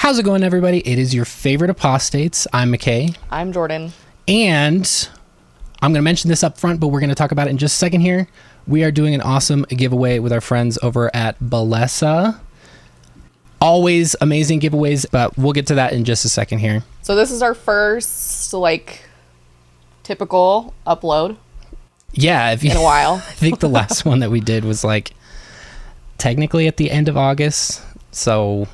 How's it going, everybody? It is your favorite apostates. I'm McKay. I'm Jordan. And I'm going to mention this up front, but we're going to talk about it in just a second here. We are doing an awesome giveaway with our friends over at Bessa. Always amazing giveaways, but we'll get to that in just a second here. So this is our first, typical upload. Yeah. In a while. I think the last one that we did was technically at the end of August. So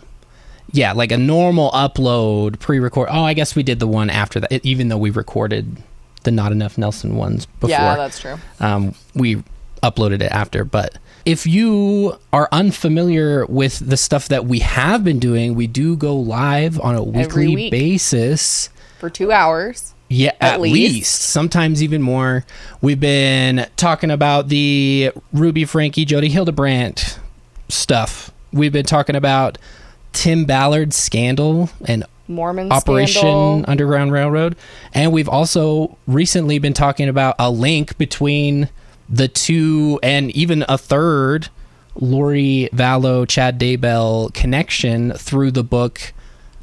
yeah, a normal upload, pre-record. Oh, I guess we did the one after that, even though we recorded the Not Enough Nelson ones before. Yeah, that's true. We uploaded it after. But if you are unfamiliar with the stuff that we have been doing, we do go live on a weekly basis. For 2 hours. Yeah, at least. Sometimes even more. We've been talking about the Ruby Frankie, Jody Hildebrandt stuff. We've been talking about Tim Ballard's scandal and Mormon Operation scandal. Underground Railroad. And we've also recently been talking about a link between the two and even a third Lori Vallow, Chad Daybell connection through the book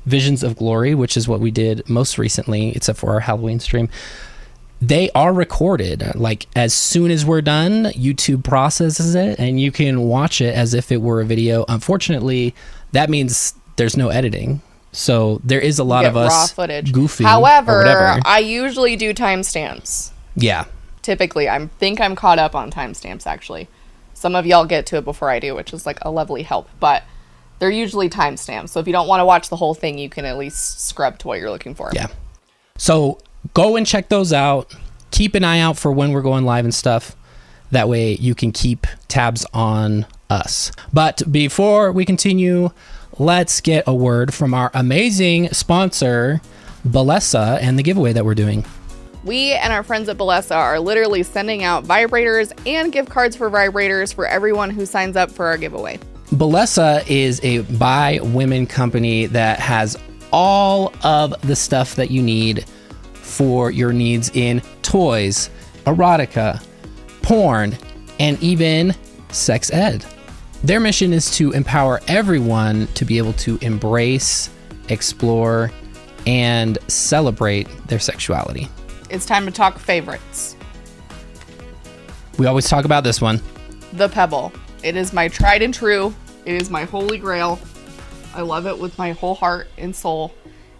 Visions of Glory, which is what we did most recently, except for our Halloween stream. They are recorded. As soon as we're done, YouTube processes it and you can watch it as if it were a video. Unfortunately, that means there's no editing. So there is a lot of us raw footage. Goofy. However, I usually do timestamps. Yeah. Typically, I think I'm caught up on timestamps, actually. Some of y'all get to it before I do, which is a lovely help. But they're usually timestamps. So if you don't want to watch the whole thing, you can at least scrub to what you're looking for. Yeah. So go and check those out. Keep an eye out for when we're going live and stuff. That way you can keep tabs on us. But before we continue, let's get a word from our amazing sponsor, Bessa, and the giveaway that we're doing. We and our friends at Bessa are literally sending out vibrators and gift cards for vibrators for everyone who signs up for our giveaway. Bessa is a by women company that has all of the stuff that you need for your needs in toys, erotica, porn, and even sex ed. Their mission is to empower everyone to be able to embrace, explore, and celebrate their sexuality. It's time to talk favorites. We always talk about this one. The Pebble. It is my tried and true. It is my holy grail. I love it with my whole heart and soul.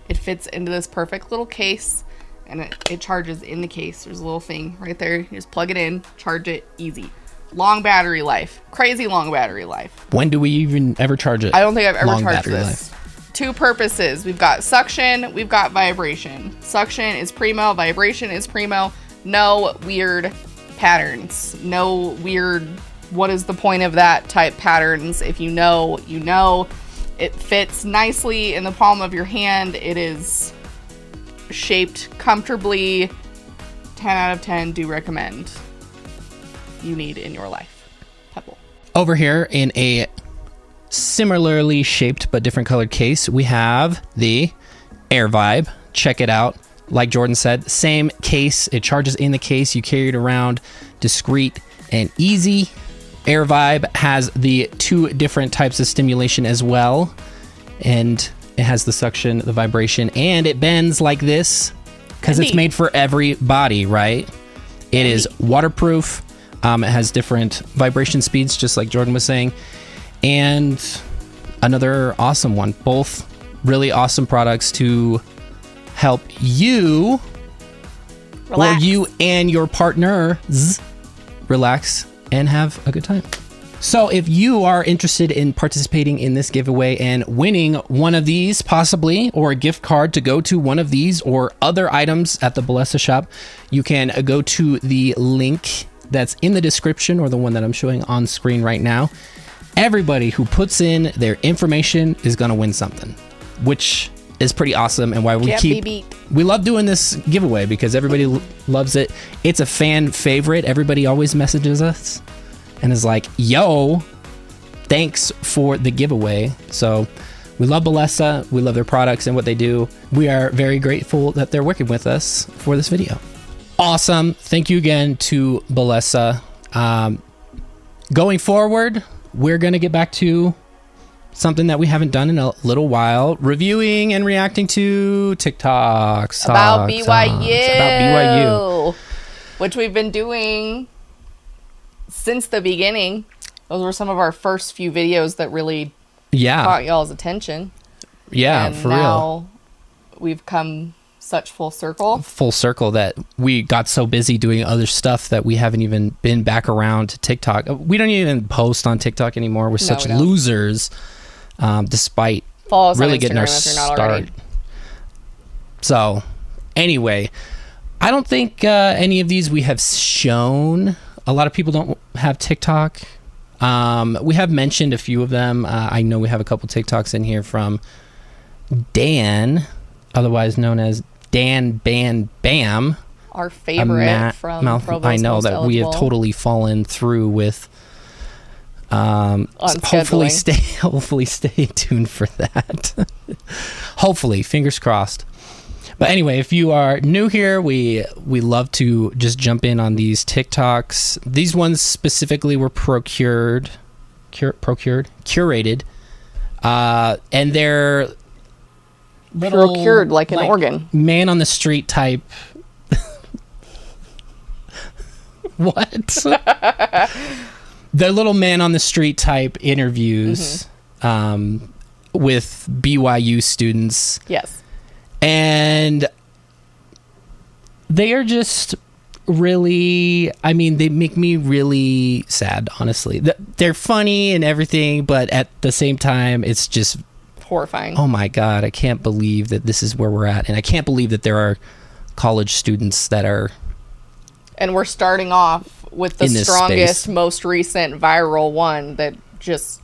It fits into this perfect little case, and it charges in the case. There's a little thing right there. You just plug it in, charge it, easy. Long battery life. Crazy long battery life. When do we even ever charge it? I don't think I've ever Long charged battery this. life. Two purposes. We've got suction, we've got vibration. Suction is primo, vibration is primo. No weird patterns. No weird, what is the point of that type patterns. If you know, you know. It fits nicely in the palm of your hand. It is shaped comfortably. 10 out of 10, do recommend. You need in your life. Pebble. Over here in a similarly shaped but different colored case, we have the Air Vibe. Check it out. Like Jordan said, same case. It charges in the case. You carry it around discreet and easy. Air Vibe has the two different types of stimulation as well. And it has the suction, the vibration, and it bends like this because it's made for every body, right? It is waterproof. It has different vibration speeds, just like Jordan was saying. And another awesome one. Both really awesome products to help you Relax. or you and your partners relax and have a good time. So if you are interested in participating in this giveaway and winning one of these possibly, or a gift card to go to one of these or other items at the Bessa shop, you can go to the link that's in the description or the one that I'm showing on screen right now. Everybody who puts in their information is going to win something, which is pretty awesome, and why we love doing this giveaway because everybody loves it. It's a fan favorite. Everybody always messages us and is like, yo, thanks for the giveaway. So we love Bessa. We love their products and what they do. We are very grateful that they're working with us for this video. Awesome. Thank you again to Bessa. Going forward, we're going to get back to something that we haven't done in a little while, reviewing and reacting to TikToks. About BYU. About BYU. Which we've been doing since the beginning. Those were some of our first few videos that really caught y'all's attention. Yeah, and for now real. We've come such full circle. Full circle that we got so busy doing other stuff that we haven't even been back around to TikTok. We don't even post on TikTok anymore. We're such losers, despite really getting our start. So, anyway, I don't think any of these we have shown. A lot of people don't have TikTok. We have mentioned a few of them. I know we have a couple TikToks in here from Dan, otherwise known as Dan Ban Bam. Our favorite from Provo's I know Most that Eligible. we have totally fallen through with. Hopefully stay tuned for that. Hopefully, fingers crossed. But anyway, if you are new here, we love to just jump in on these TikToks. These ones specifically were curated, and they're procured like an organ. Man on the street type. What? They're little man on the street type interviews with BYU students. Yes. And they are just really, I mean, they make me really sad, honestly. They're funny and everything, but at the same time, it's just horrifying. Oh my God, I can't believe that this is where we're at. And I can't believe that there are college students that are... And we're starting off with the strongest, most recent viral one that just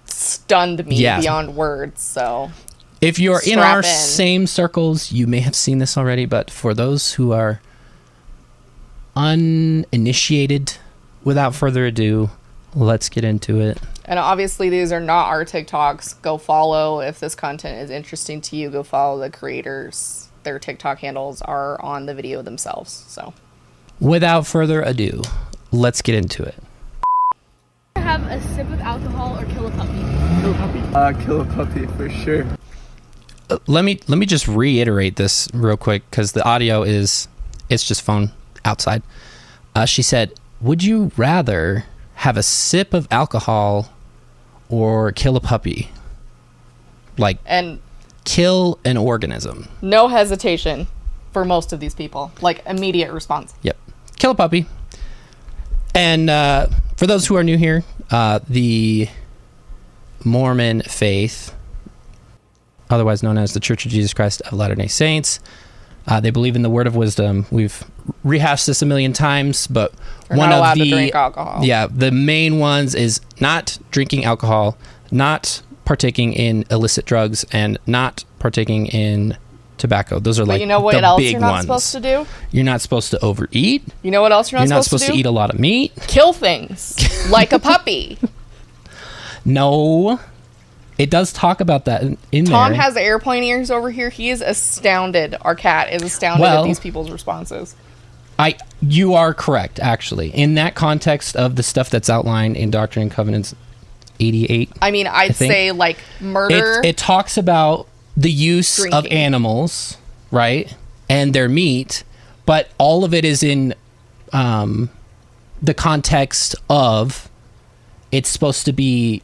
stunned me beyond words. So if you're in our same circles, you may have seen this already, but for those who are uninitiated, without further ado, let's get into it. And obviously these are not our TikToks. Go follow, if this content is interesting to you, go follow the creators. Their TikTok handles are on the video themselves. So without further ado, let's get into it. Have a sip of alcohol or kill a puppy? Kill a puppy. Kill a puppy for sure. Let me just reiterate this real quick because the audio it's just phone outside. She said, would you rather have a sip of alcohol or kill a puppy? And kill an organism. No hesitation for most of these people. Like, immediate response. Yep. Kill a puppy. And for those who are new here, the Mormon faith, otherwise known as the Church of Jesus Christ of Latter-day Saints, they believe in the word of wisdom. We've rehashed this a million times, but one of the... to drink alcohol. Yeah, the main ones is not drinking alcohol, not partaking in illicit drugs, and not partaking in tobacco. Those are but like you know what the else big you're not ones. Supposed to do? You're not supposed to overeat. You know what else you're not supposed to do? Eat a lot of meat. Kill things like a puppy. No, it does talk about that in there. Tom has airplane ears over here. He is astounded. Our cat is astounded at these people's responses. You are correct, actually. In that context of the stuff that's outlined in Doctrine and Covenants 88. I mean, I'd say like murder. It talks about the use drinking. of animals, right? And their meat, but all of it is in the context of it's supposed to be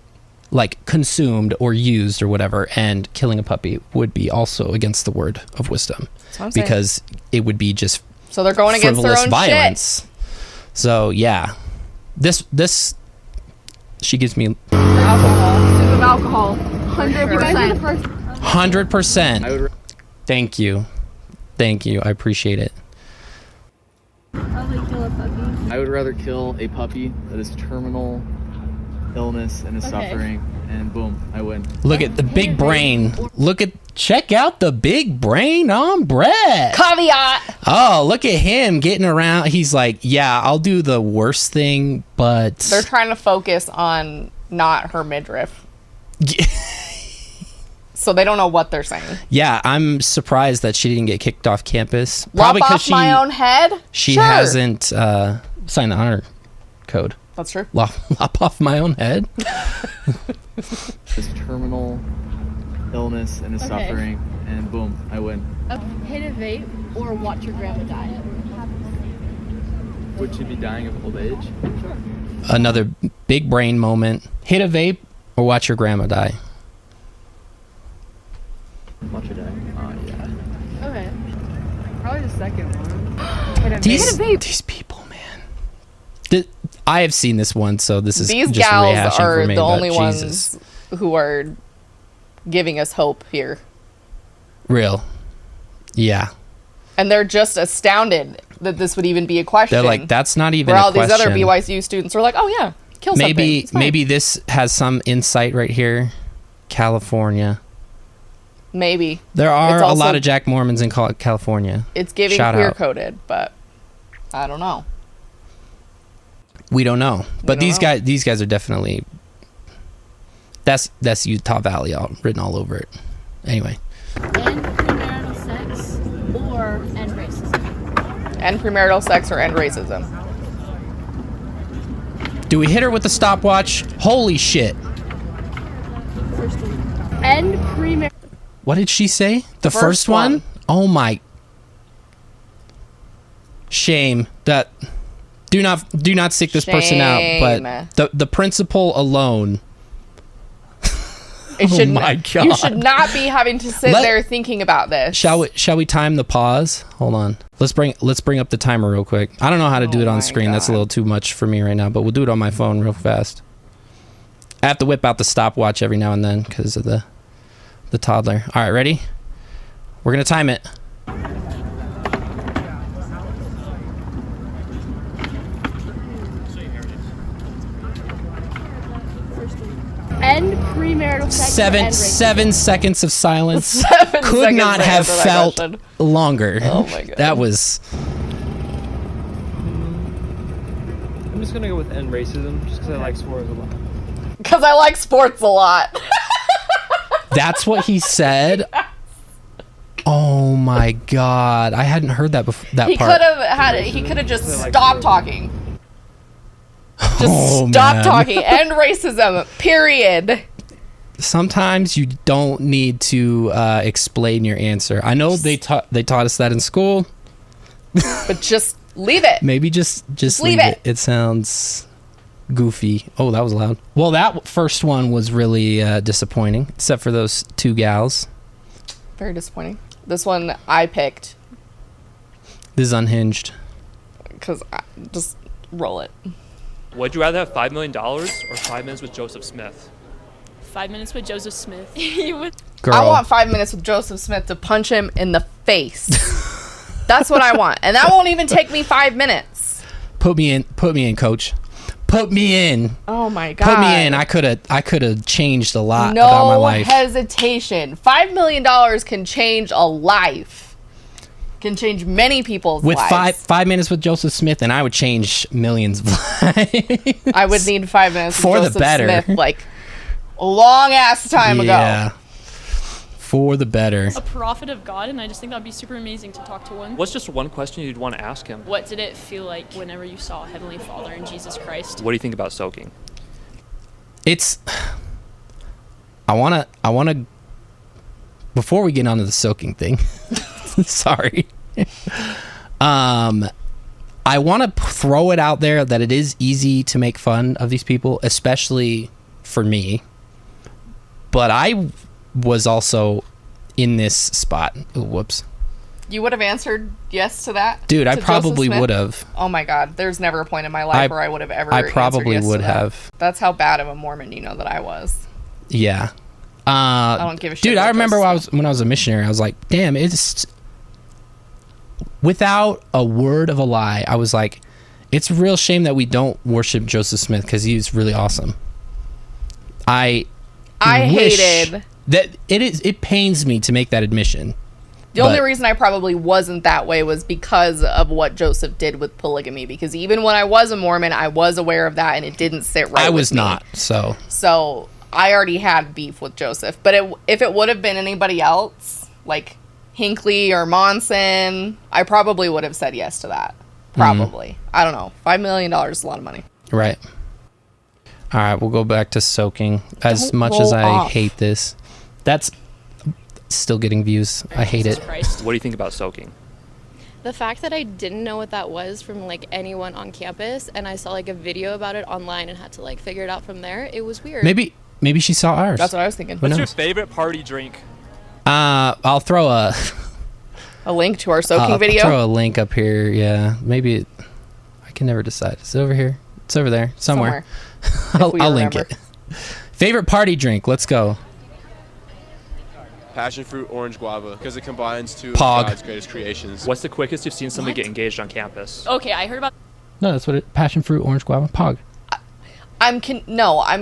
like consumed or used or whatever, and killing a puppy would be also against the word of wisdom because it would be just so they're going against their own violence. Shit. So yeah, this she gives me alcohol. Sip of alcohol. 100%. 100%. Thank you. I appreciate it. Probably kill a puppy. I would rather kill a puppy that is terminal illness and is suffering, and boom, I win. Look at the big brain. Check out the big brain on Brett. Caveat. Oh, look at him getting around. He's like, yeah, I'll do the worst thing, but... They're trying to focus on not her midriff. So they don't know what they're saying. Yeah, I'm surprised that she didn't get kicked off campus. Probably because my own head? She hasn't signed the honor code. That's true. Lop off my own head. this terminal illness and his Okay. suffering, and boom, I win. Hit a vape or watch your grandma die. Would she be dying of old age? Another big brain moment. Hit a vape or watch your grandma die. Watch her die. Yeah. Okay. Probably the second one. These people, man. I have seen this one, so this is These just gals rehashing are for me, the but only Jesus. ones who are giving us hope here. Real. Yeah. And they're just astounded that this would even be a question. They're like, that's not even where a all question. these other BYU students are like, oh yeah, kill something. It's fine. Maybe this has some insight right here. California. Maybe. There are It's a also- lot of Jack Mormons in California. It's giving Shout queer out. coded, but I don't know. We don't know. But don't know. these guys are definitely that's Utah Valley written all over it. Anyway. End premarital sex or end racism. End premarital sex or end racism. Do we hit her with the stopwatch? Holy shit. First one. End premarital. What did she say? The First first one? one. Oh my. Shame. That do not sick this person out, Shame. but the principle alone. It Oh should my not, God. You should not be having to sit there thinking about this. Shall we time the pause? Hold on. Let's bring up the timer real quick. I don't know how to do Oh it on my screen. That's a God. little too much for me right now, but we'll do it on my phone real fast. I have to whip out the stopwatch every now and then because of the toddler. All right, ready? We're going to time it. End premarital sex. or Seven end racism. 7 seconds of silence. 7 Could seconds not to have answer that felt question. longer. Oh my God. That was I'm just gonna go with end racism, just because I like sports a lot. Because I like sports a lot. that's what he said. Oh my God. I hadn't heard that before. That He part. could have just I like stopped sports. talking. Just Oh, stop man. talking. End racism. Period. Sometimes you don't need to explain your answer. I know they taught us that in school. But just leave it. Maybe just leave leave it. it. It sounds goofy. Oh, that was loud. Well, that first one was really disappointing, except for those two gals. Very disappointing. This one I picked This is unhinged. because just roll it. Would you rather have $5 million or 5 minutes with Joseph Smith? 5 minutes with Joseph Smith. You would. Girl, I want 5 minutes with Joseph Smith to punch him in the face. That's what I want. And that won't even take me 5 minutes. put me in, coach. Put me in. Oh my God. Put me in. I could have changed a lot about my No life. hesitation. $5 million can change a life. Can change many people's With lives. 5 minutes with Joseph Smith, and I would change millions of lives. I would need 5 minutes For the with Joseph better. Smith like a long ass time Yeah. ago. For the better. A prophet of God, and I just think that'd be super amazing to talk to one. What's just one question you'd want to ask him? What did it feel like whenever you saw Heavenly Father and Jesus Christ? What do you think about soaking? It's I want to before we get onto the soaking thing. Sorry. I want to throw it out there that it is easy to make fun of these people, especially for me. But I was also in this spot. Ooh, whoops. You would have answered yes to that? Dude, I To probably Joseph Smith? would have. Oh my God. There's never a point in my life where I would have ever I probably answered yes would to that. have. That's how bad of a Mormon you know that I was. Yeah. I don't give a shit. Dude, I about remember Joseph when I was a missionary, I was like, damn, it's without a word of a lie, I was like, it's a real shame that we don't worship Joseph Smith because he was really awesome. I wish hated that it pains me to make that admission. The only But- reason I probably wasn't that way was because of what Joseph did with polygamy. Because even when I was a Mormon, I was aware of that, and it didn't sit right. I with was me. not, so So I already had beef with Joseph. But if it would have been anybody else, like Hinckley or Monson, I probably would have said yes to that. Probably. I don't know. $5 million is a lot of money. right. All right, we'll go back to soaking. As Don't much as roll I off. hate this, that's still getting views. I hate it. Jesus Christ. What do you think about soaking? The fact that I didn't know what that was from like anyone on campus, and I saw like a video about it online and had to like figure it out from there, it was weird. Maybe she saw ours. That's what I was thinking. Who What's your knows? favorite party drink? I'll throw a A link to our soaking I'll video. throw a link up here. Yeah, maybe I can never decide. Is it over here? It's over there somewhere. If we I'll link remember. it. Favorite party drink? Let's go. Passion fruit, orange guava, because it combines two Pog. of God's greatest creations. What's the quickest you've seen somebody get engaged on campus? Okay, I heard about No, that's what it. Passion fruit, orange guava, pog. I'm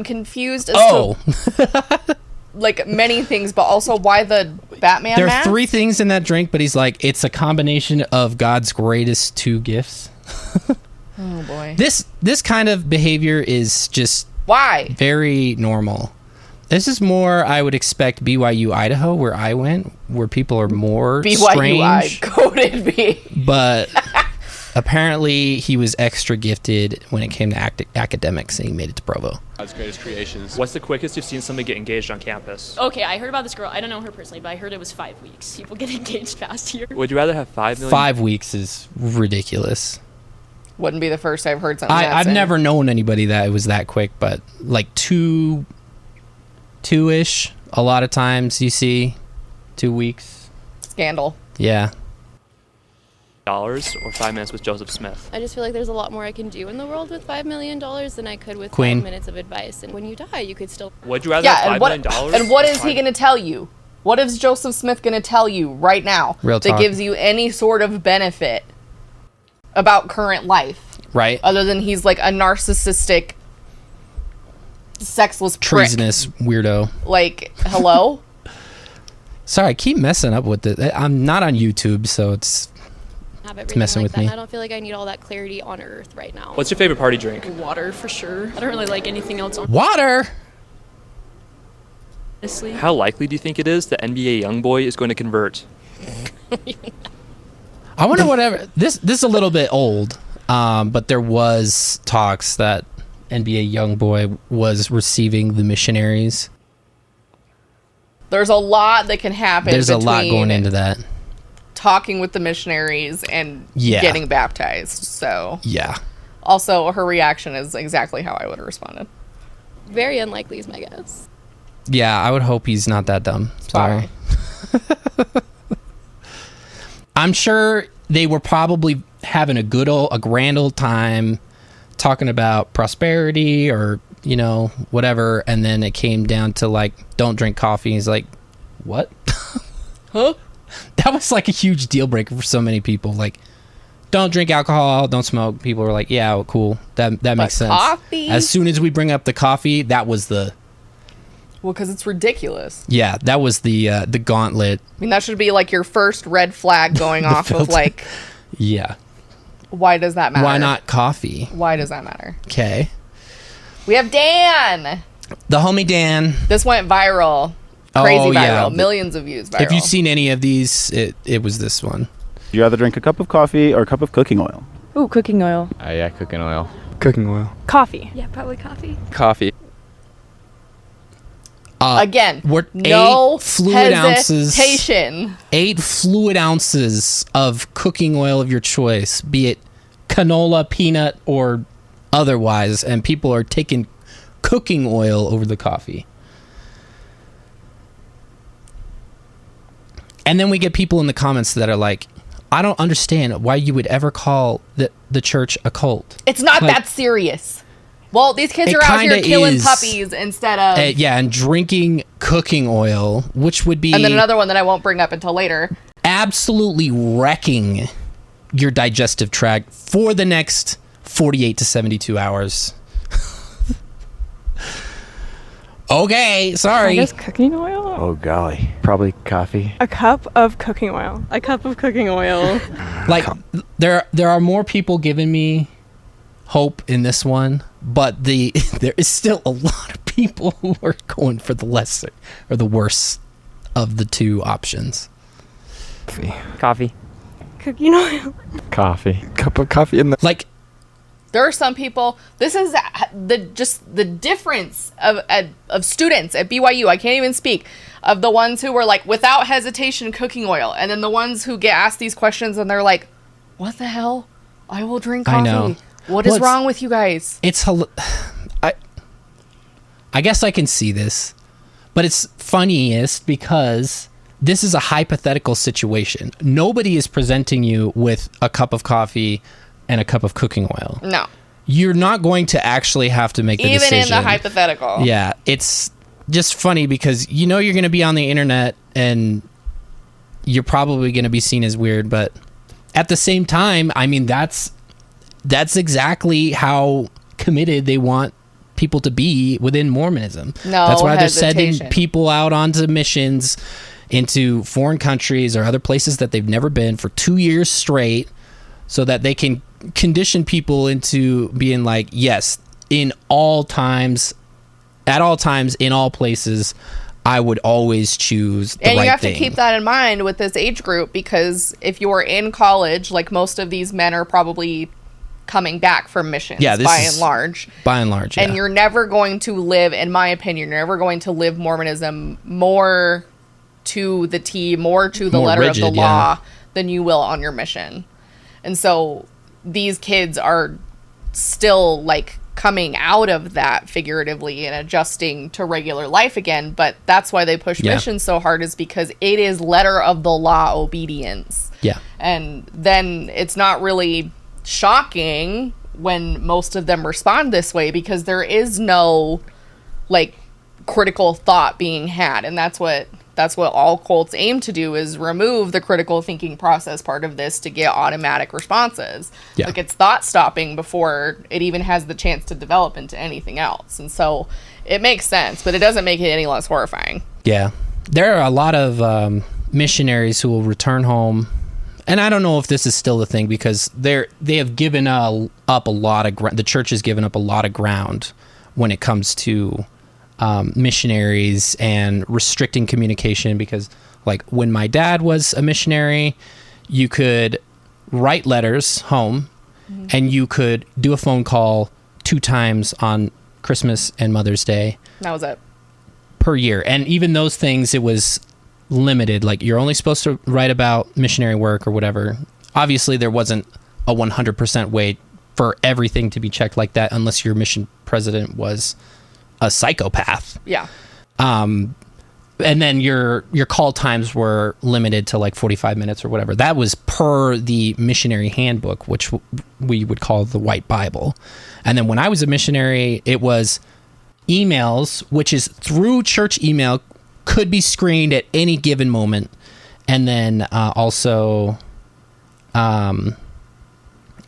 confused as Oh, to like many things, but also why the Batman there are mask? 3 things in that drink, but he's like, it's a combination of God's greatest 2 gifts. Oh boy. This kind of behavior is just Why? very normal. This is more, I would expect, BYU, Idaho, where I went, where people are more BYU I strange. coded me. But apparently he was extra gifted when it came to academics, and he made it to Provo. God's greatest creations. What's the quickest you've seen somebody get engaged on campus? Okay, I heard about this girl. I don't know her personally, but I heard it was 5 weeks. People get engaged fast here. Would you rather have 5 million? 5 weeks is ridiculous. Wouldn't be the first I've heard something. I've never known anybody that it was that quick, but like two-ish. A lot of times you see 2 weeks. Scandal. Yeah. Dollars or 5 minutes with Joseph Smith? I just feel like there's a lot more I can do in the world with $5 million than I could with Queen. 5 minutes of advice. And when you die, you could still. Would you rather Yeah, have and $5 million dollars? and what or is he five- going to tell you? What is Joseph Smith going to tell you right now Real that talk. gives you any sort of benefit about current life, Right? other than he's like a narcissistic, sexless prick? Treasonous weirdo. Like, hello? Sorry, I keep messing up with it. I'm not on YouTube, so it's Have everything messing like with that. me. And I don't feel like I need all that clarity on Earth right now. What's your favorite party drink? Water for sure. I don't really like anything else, water. honestly. How likely do you think it is that NBA YoungBoy is going to convert? I wonder whatever. This is a little bit old, but there was talks that NBA YoungBoy was receiving the missionaries. There's a lot that can happen. There's a lot between going into that. talking with the missionaries and Yeah. getting baptized. So, Yeah. also, her reaction is exactly how I would have responded. Very unlikely is my guess. Yeah, I would hope he's not that dumb. Sorry. I'm sure they were probably having a grand old time talking about prosperity or, whatever. And then it came down to like, don't drink coffee. He's like, what? Huh? That was like a huge deal breaker for so many people. Like, don't drink alcohol, don't smoke. People were like, yeah, well, cool. That makes sense. coffee? As soon as we bring up the coffee, that was the Well, because it's ridiculous. that was the gauntlet. I mean, that should be like your first red flag going off of filter. like, Yeah. why does that matter? Why not coffee? Why does that matter? Okay. We have Dan. The homie Dan. This went viral. Crazy Oh, viral. yeah. Millions of views viral. If you've seen any of these, it was this one. Would you rather drink a cup of coffee or a cup of cooking oil? Ooh, cooking oil. Yeah, cooking oil. Cooking oil. Coffee. Yeah, probably coffee. Coffee. Again, We're no 8 fluid ounces. hesitation. 8 fluid ounces of cooking oil of your choice, be it canola, peanut, or otherwise, and people are taking cooking oil over the coffee. And then we get people in the comments that are like, I don't understand why you would ever call the church a cult. It's not Like- that serious. Well, these kids It are out here kinda killing is. puppies instead of... Yeah, and drinking cooking oil, which would be and then another one that I won't bring up until later. absolutely wrecking your digestive tract for the next 48 to 72 hours. Okay, I sorry. guess cooking oil? Oh golly, probably coffee. A cup of cooking oil. A cup of cooking oil. Like there are more people giving me hope in this one, but there is still a lot of people who are going for the lesser or the worst of the two options. Coffee. Cooking oil. Coffee. Cup of coffee in the. Like There are some people. This is the difference of students at BYU. I can't even speak of the ones who were like without hesitation cooking oil, and then the ones who get asked these questions and they're like, "What the hell? I will drink coffee." I know. What is wrong with you guys? I guess I can see this, but it's funniest because this is a hypothetical situation. Nobody is presenting you with a cup of coffee and a cup of cooking oil. No. You're not going to actually have to make the decision. Even in the hypothetical. Yeah. It's just funny because you know you're going to be on the internet and you're probably going to be seen as weird, but at the same time, I mean, that's exactly how committed they want people to be within Mormonism. No that's why hesitation. They're sending people out onto missions into foreign countries or other places that they've never been for 2 years straight so that they can condition people into being like, yes, in all times, at all times, in all places, I would always choose the right thing. And you have to keep that in mind with this age group, because if you're in college, like most of these men are probably coming back from missions by and large. By and large, yeah. And you're never going to live, in my opinion, you're never going to live Mormonism more to the T, more to the letter rigid, of the law than you will on your mission. And so these kids are still like coming out of that figuratively and adjusting to regular life again, but that's why they push missions so hard, is because it is letter of the law obedience. Yeah. And then it's not really shocking when most of them respond this way, because there is no like critical thought being had, and that's what all cults aim to do, is remove the critical thinking process part of this to get automatic responses. Like it's thought stopping before it even has the chance to develop into anything else. And so it makes sense, but it doesn't make it any less horrifying. Yeah. There are a lot of missionaries who will return home, and I don't know if this is still the thing, because they have given up a lot of ground. The church has given up a lot of ground when it comes to missionaries and restricting communication, because like when my dad was a missionary, you could write letters home and you could do a phone call 2 times on Christmas and Mother's Day. That was it. Per year. And even those things, it was limited. Like you're only supposed to write about missionary work or whatever. Obviously there wasn't a 100% way for everything to be checked like that, unless your mission president was a psychopath. Yeah. And then your call times were limited to like 45 minutes or whatever. That was per the missionary handbook, which we would call the White Bible. And then when I was a missionary, it was emails, which is through church email, could be screened at any given moment. And then also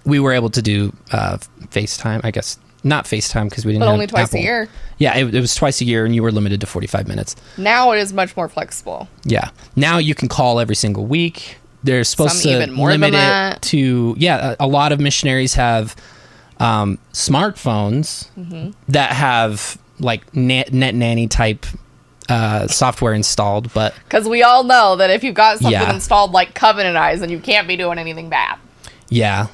we were able to do FaceTime, I guess. Not FaceTime, because we didn't have only twice Apple. a year. Yeah, it was twice a year, and you were limited to 45 minutes. Now it is much more flexible. Yeah. Now you can call every single week. They're supposed Some to even more limit than that. it to... Yeah, a lot of missionaries have smartphones that have like net nanny type software installed, but... Because we all know that if you've got something installed like Covenant Eyes, then you can't be doing anything bad. Yeah.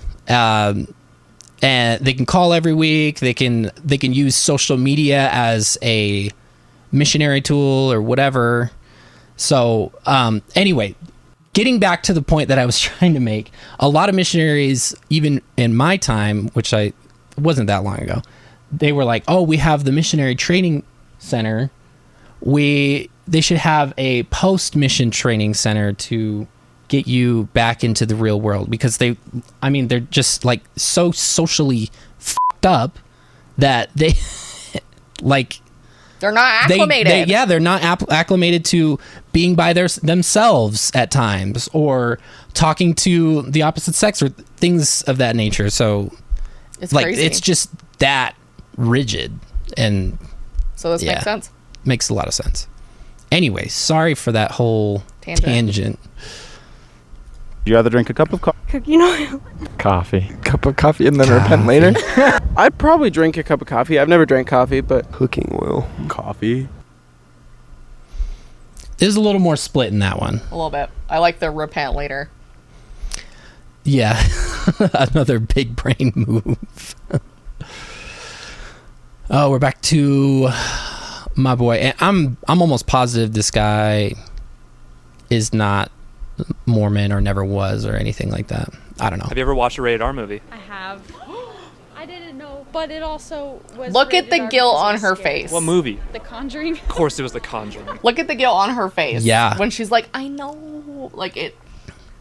And they can call every week. They can use social media as a missionary tool or whatever. So anyway, getting back to the point that I was trying to make, a lot of missionaries, even in my time, which I wasn't that long ago, they were like, "Oh, we have the missionary training center. They should have a post-mission training center to get you back into the real world," because they're just like so socially f***ed up that they like they're not acclimated. They're not acclimated to being by themselves at times, or talking to the opposite sex, or things of that nature. So it's like crazy. It's just that rigid, and so this makes sense. Makes a lot of sense. Anyway, sorry for that whole tangent. Would you rather drink a cup of coffee? Cooking oil. Coffee. Cup of coffee and then repent later? I'd probably drink a cup of coffee. I've never drank coffee, but... Cooking oil. Coffee. There's a little more split in that one. A little bit. I like the repent later. Yeah. Another big brain move. Oh, we're back to my boy. And I'm almost positive this guy is not Mormon or never was or anything like that. I don't know. Have you ever watched a rated R movie? I have. I didn't know, but it also was. Look at rated the R guilt because it on was her scary. face. What movie? The Conjuring. Of course it was The Conjuring. Look at the guilt on her face. Yeah. When she's like, I know. Like it.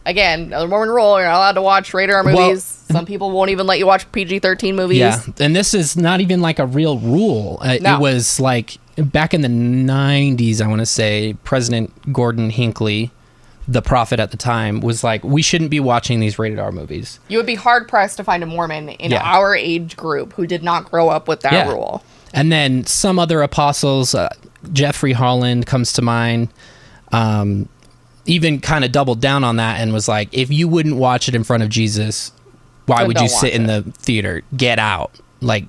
Again, another Mormon rule. You're not allowed to watch rated R movies. Some people won't even let you watch PG-13 movies. Yeah, and this is not even like a real rule. No. It was like back in the 90s, I want to say, President Gordon Hinckley, the prophet at the time, was like, we shouldn't be watching these rated R movies. You would be hard-pressed to find a Mormon in Yeah. our age group who did not grow up with that Yeah. rule. And then some other apostles, Jeffrey Holland comes to mind, even kind of doubled down on that and was like, if you wouldn't watch it in front of Jesus, why Then would you don't sit watch in the theater? Get out. Like,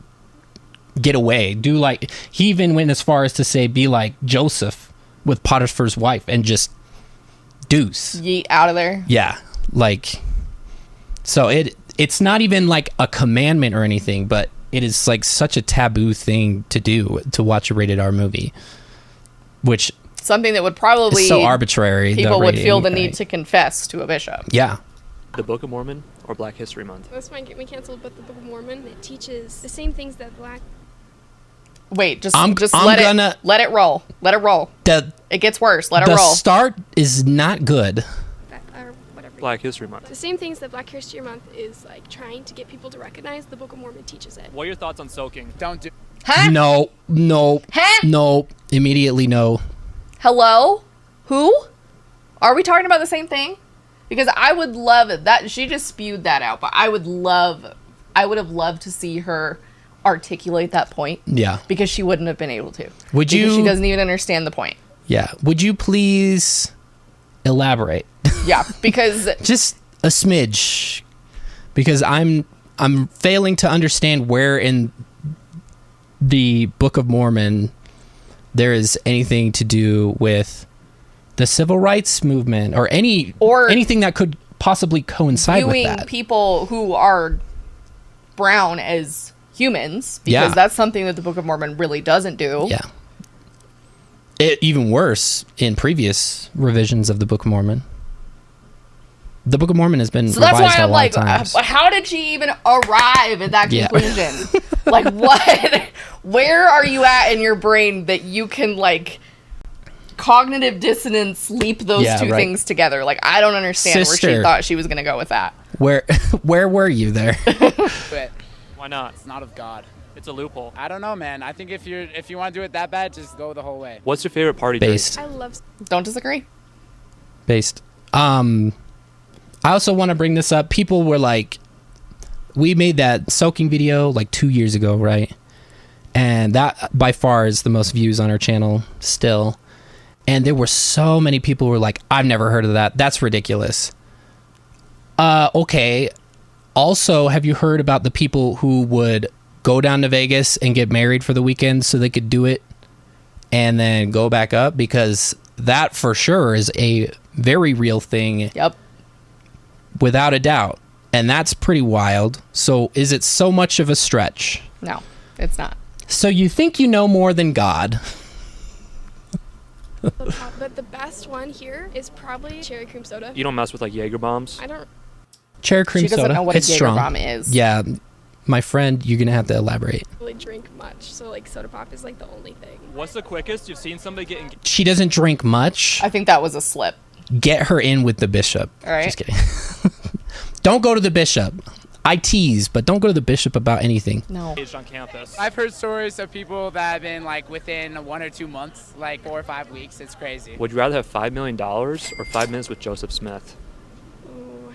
get away. Do like, he even went as far as to say, be like Joseph with Potiphar's wife and just deuce. Yeet out of there. Yeah. Like, so it's not even like a commandment or anything, but it is like such a taboo thing to do, to watch a rated R movie, which Something that would probably is so arbitrary. people would rating, feel the right? need to confess to a bishop. Yeah. The Book of Mormon or Black History Month? This might get me canceled, but the Book of Mormon, it teaches the same things that Black. Wait, just I'm let gonna- let it roll. Let it roll. It gets worse. Let it The roll. start is not good. Or whatever. Black History Month. The same things that Black History Month is like trying to get people to recognize. The Book of Mormon teaches it. What are your thoughts on soaking? Don't do. Huh? No. Huh? No. Immediately no. Hello? Who? Are we talking about the same thing? Because I would love it. That she just spewed that out, but I would have loved to see her articulate that point. Yeah. Because she wouldn't have been able to. Would Because you? she doesn't even understand the point. Yeah. Would you please elaborate? Yeah, because Just a smidge, because I'm failing to understand where in the Book of Mormon there is anything to do with the civil rights movement or anything that could possibly coincide with viewing that. people who are brown as humans, because Yeah. that's something that the Book of Mormon really doesn't do. Yeah. Even worse in previous revisions of the Book of Mormon. The Book of Mormon has been So that's revised why a I'm lot like, of times. how did she even arrive at that Yeah. conclusion? Like, what? Where are you at in your brain that you can, like, cognitive dissonance leap those Yeah, two right. things together? Like, I don't understand where Sister. she thought she was going to go with that. Where were you there? But Why not? it's not of God. It's a loophole. I don't know, man. I think if you want to do it that bad, just go the whole way. What's your favorite party drink? Based. I love. Don't disagree. Based. I also want to bring this up. People were like, we made that soaking video like 2 years ago, right? And that by far is the most views on our channel still. And there were so many people who were like, I've never heard of that. That's ridiculous. Okay. Also, have you heard about the people who would go down to Vegas and get married for the weekend so they could do it and then go back up? Because that for sure is a very real thing. Yep. Without a doubt. And that's pretty wild. So is it so much of a stretch? No, it's not. So you think you know more than God? But the best one here is probably cherry cream soda. You don't mess with like Jaeger bombs? I don't. Cherry cream She doesn't soda. know what a It's Jaeger strong. bomb is. Yeah. My friend, you're going to have to elaborate. Really drink much, so like soda pop is like the only thing. What's the quickest you've seen somebody get engaged? She doesn't drink much. I think that was a slip. Get her in with the bishop. All right. Just kidding. Don't go to the bishop. I tease, but don't go to the bishop about anything. No. On campus. I've heard stories of people that have been like within 1 or 2 months, like 4 or 5 weeks. It's crazy. Would you rather have $5 million or 5 minutes with Joseph Smith? Ooh.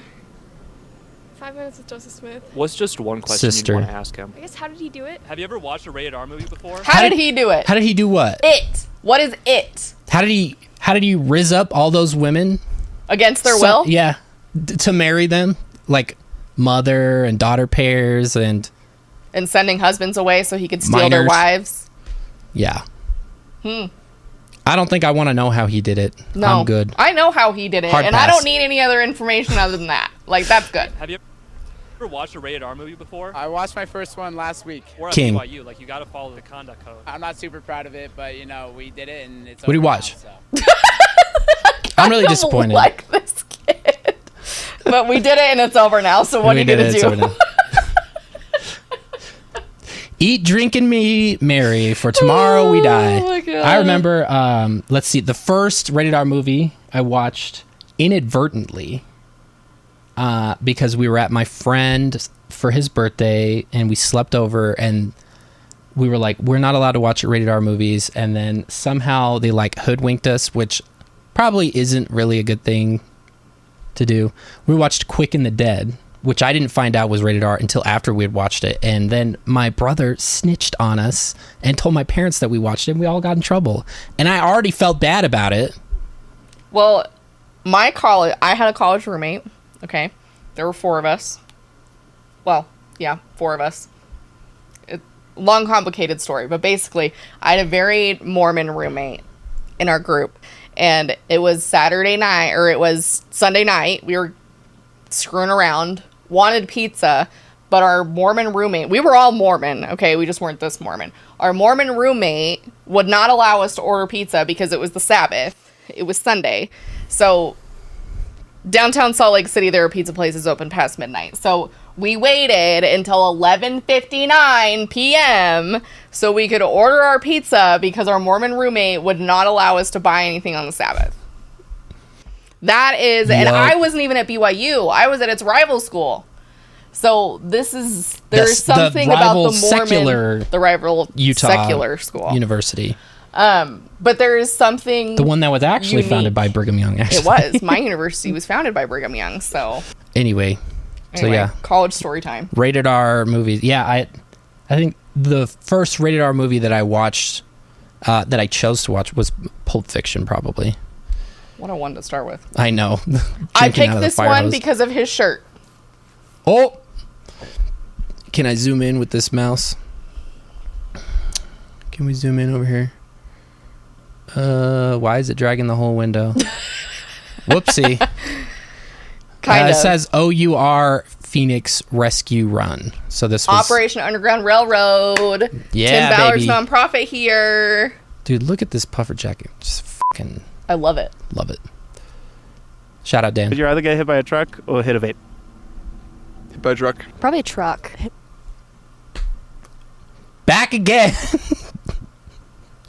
5 minutes with Joseph Smith. What's just one question Sister. you want to ask him? I guess how did he do it? Have you ever watched a rated R movie before? How did he do it? How did he do what? It. What is it? How did he riz up all those women? Against their So- will? Yeah. To marry them? Like mother and daughter pairs and And sending husbands away so he could steal their Minors. wives? yeah. Hmm. I don't think I want to know how he did it. No. I'm good. I know how he did it, Hard and I pass. don't need any other information other than that. Like, that's good. Have you ever watched a rated R movie before? I watched my first one last week. Or at King. BYU, like you got to follow the conduct code. I'm not super proud of it, but you know, we did it and it's What do you over watch? now, so. I'm really I don't disappointed. like this kid. But we did it and it's over now, so what are you going to do? Eat, drink, and me merry, for tomorrow we die. my God. I remember, let's see, the first rated R movie I watched inadvertently because we were at my friend for his birthday and we slept over and we were like, we're not allowed to watch rated R movies. And then somehow they like hoodwinked us, which probably isn't really a good thing to do. We watched Quick and the Dead, which I didn't find out was rated R until after we had watched it. And then my brother snitched on us and told my parents that we watched it, and we all got in trouble. And I already felt bad about it. Well, I had a college roommate, okay? There were 4 of us. Well, yeah, 4 of us. Long, complicated story, but basically, I had a very Mormon roommate in our group. And it was Saturday night, or it was Sunday night. We were screwing around, wanted pizza, but our Mormon roommate, we were all Mormon, okay? We just weren't this Mormon. Our Mormon roommate would not allow us to order pizza because it was the Sabbath. It was Sunday. So downtown Salt Lake City, there are pizza places open past midnight. So we waited until 11:59 p.m. so we could order our pizza because our Mormon roommate would not allow us to buy anything on the Sabbath. That is, and I wasn't even at BYU. I was at its rival school. So there's something about the Mormon, the rival Utah secular school. University. But there is something. The one that was actually unique. founded by Brigham Young, actually. It was. My university was founded by Brigham Young, so. Anyway, so yeah. College story time. Rated R movies. Yeah, I think the first rated R movie that I watched, that I chose to watch, was Pulp Fiction, probably. What a one to start with. I know. I picked this one because of his shirt. Oh! Can I zoom in with this mouse? Can we zoom in over here? Why is it dragging the whole window? Whoopsie. Kind of. It says OUR Phoenix Rescue Run. So this was Operation Underground Railroad. Yeah, Tim Ballard's baby. nonprofit here. Dude, look at this puffer jacket. Just fucking I love it. love it. Shout out, Dan. Would you rather get hit by a truck or hit a vape? Hit by a truck. Probably a truck. Back again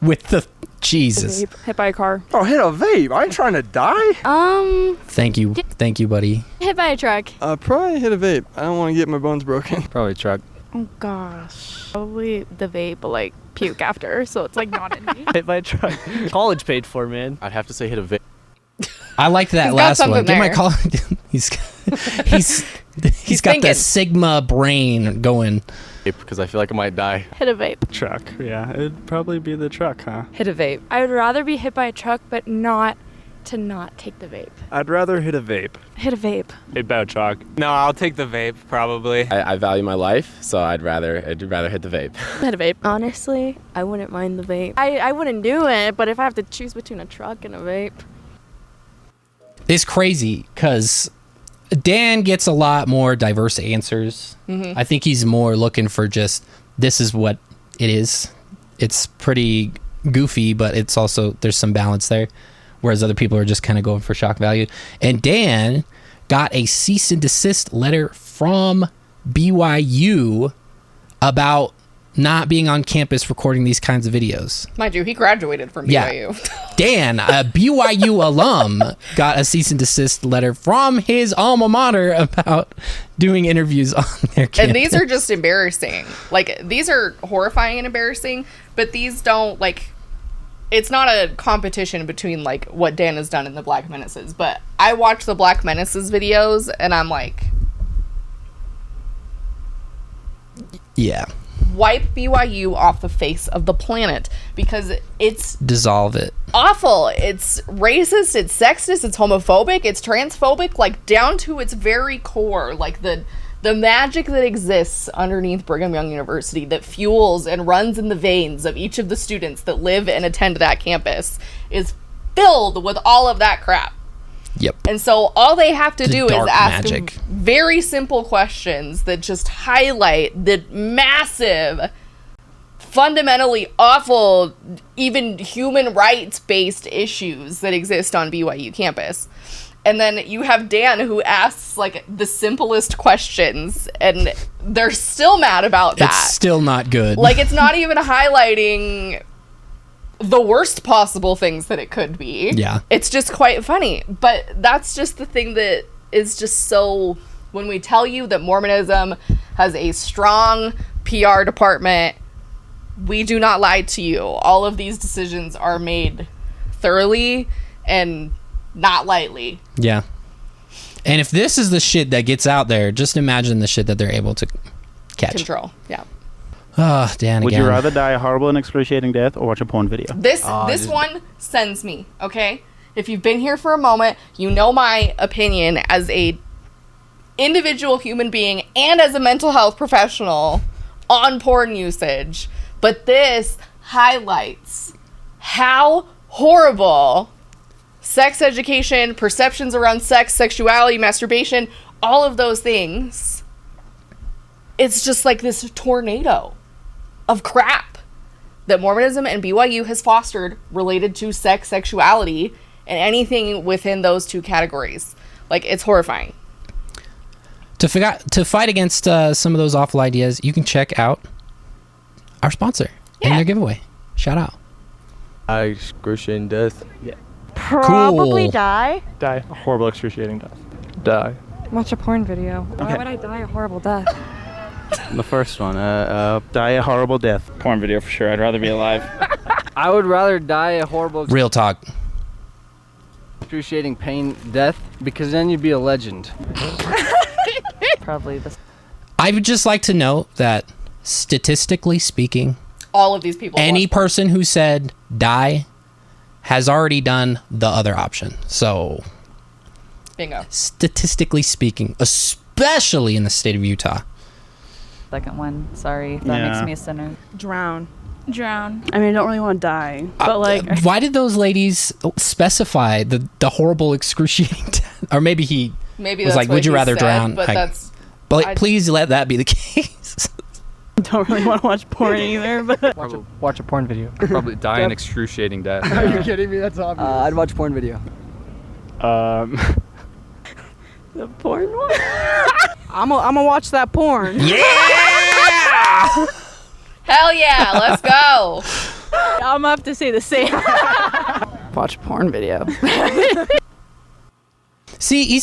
with the Jesus. Hit by a car. Oh, hit a vape. I ain't trying to die. Thank you, buddy. Hit by a truck. Probably hit a vape. I don't want to get my bones broken. Probably a truck. Oh gosh. Probably the vape, but like puke after, so it's like not in me. Hit by a truck. College paid for, man. I'd have to say hit a vape. I liked that He's got last one. something Get my there. call. He's got thinking. the Sigma brain going. Because I feel like I might die. Hit a vape. Truck. Yeah, it'd probably be the truck, huh? Hit a vape. I would rather be hit by a truck, but not to not take the vape. I'd rather hit a vape. Hit a vape. Hit by a truck. No, I'll take the vape, probably. I value my life, so I'd rather hit the vape. Hit a vape. Honestly, I wouldn't mind the vape. I wouldn't do it, but if I have to choose between a truck and a vape. It's crazy because Dan gets a lot more diverse answers. Mm-hmm. I think he's more looking for just, this is what it is. It's pretty goofy, but it's also, there's some balance there. Whereas other people are just kind of going for shock value. And Dan got a cease and desist letter from BYU about not being on campus recording these kinds of videos. Mind you, he graduated from BYU. Dan, a BYU alum, got a cease and desist letter from his alma mater about doing interviews on their campus. And these are just embarrassing. Like, these are horrifying and embarrassing, but these don't, like, it's not a competition between, like, what Dan has done in the Black Menaces. But I watch the Black Menaces videos, and I'm like... Yeah. Wipe BYU off the face of the planet because it's dissolve it. Awful. It's racist, it's sexist, it's homophobic, it's transphobic, like down to its very core. Like the magic that exists underneath Brigham Young University that fuels and runs in the veins of each of the students that live and attend that campus is filled with all of that crap. Yep. And so all they have to The do is dark ask magic. very simple questions that just highlight the massive, fundamentally awful, even human rights based issues that exist on BYU campus. And then you have Dan who asks like the simplest questions and they're still mad about that. It's still not good. Like, it's not even highlighting the worst possible things that it could be. Yeah. It's just quite funny. But that's just the thing that is just so... When we tell you that Mormonism has a strong PR department, we do not lie to you. All of these decisions are made thoroughly and not lightly. Yeah. And if this is the shit that gets out there, just imagine the shit that they're able to catch. Control. Yeah. Oh, Dan Would again. you rather die a horrible and excruciating death or watch a porn video? This one sends me, okay? If you've been here for a moment, you know my opinion as a individual human being and as a mental health professional on porn usage. But this highlights how horrible sex education, perceptions around sex, sexuality, masturbation, all of those things. It's just like this tornado of crap that Mormonism and BYU has fostered related to sex, sexuality, and anything within those two categories. Like, it's horrifying. To fight against some of those awful ideas, you can check out our sponsor and their giveaway. Shout out. Excruciating death. Yeah. Probably Cool. die. Die a horrible, excruciating death. Die. Watch a porn video. Why Okay. would I die a horrible death? The first one, die a horrible death. Porn video for sure. I'd rather be alive. I would rather die a horrible, Real talk. excruciating pain death because then you'd be a legend. Probably this. I would just like to note that statistically speaking, All of these people. any person who said die has already done the other option. So, Bingo. statistically speaking, especially in the state of Utah. Second one. Sorry if that makes me a sinner. Drown. Drown. I mean, I don't really want to die, but like, Why did those ladies specify the horrible, excruciating death? Or maybe he Maybe was that's like, what would you he rather said, drown? But Like, that's... please let that be the case. don't really want to watch porn either. But Watch a porn video. Probably die an excruciating death. Are you kidding me? That's obvious. I'd watch porn video. the porn one. I'm gonna watch that porn. Yeah. Hell yeah, let's go. I'm gonna have to say the same. Watch a porn video. See,